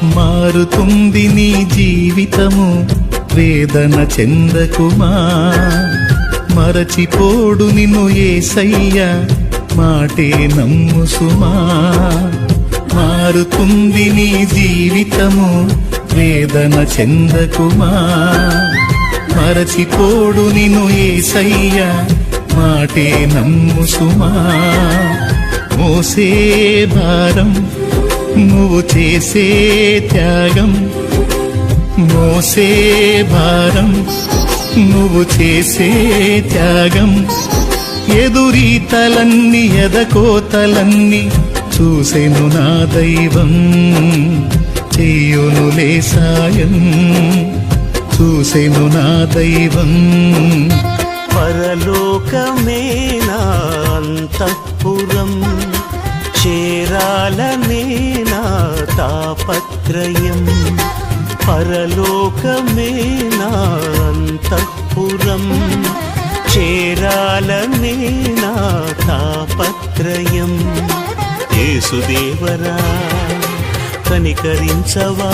మారుతుంది నీ జీవితము, వేదన చెందకుమా. మరచిపోడు నిన్ను యేసయ్యా, మాటే నమ్ము సుమా. మారుతుంది నీ జీవితము, వేదన చెందకుమా. మరచిపోడు నిన్ను యేసయ్యా, మాటే నమ్ము సుమా. మోసే భారం నువ్వు చేసే త్యాగం, మోసే భారం నువ్వు చేసే త్యాగం. ఎదురీతలన్నీ ఎదకోతలన్నీ చూసెను నా దైవం, చెయ్యునులే సాయం, చూసెను నా దైవం. పరలోకమే నా అంతఃపురం, చేరాలనే నా తాపత్రయం. పరలోకమే నా అంతఃపురం, చేరాలనే నా తాపత్రయం. యేసుదేవరా కనికరించవా,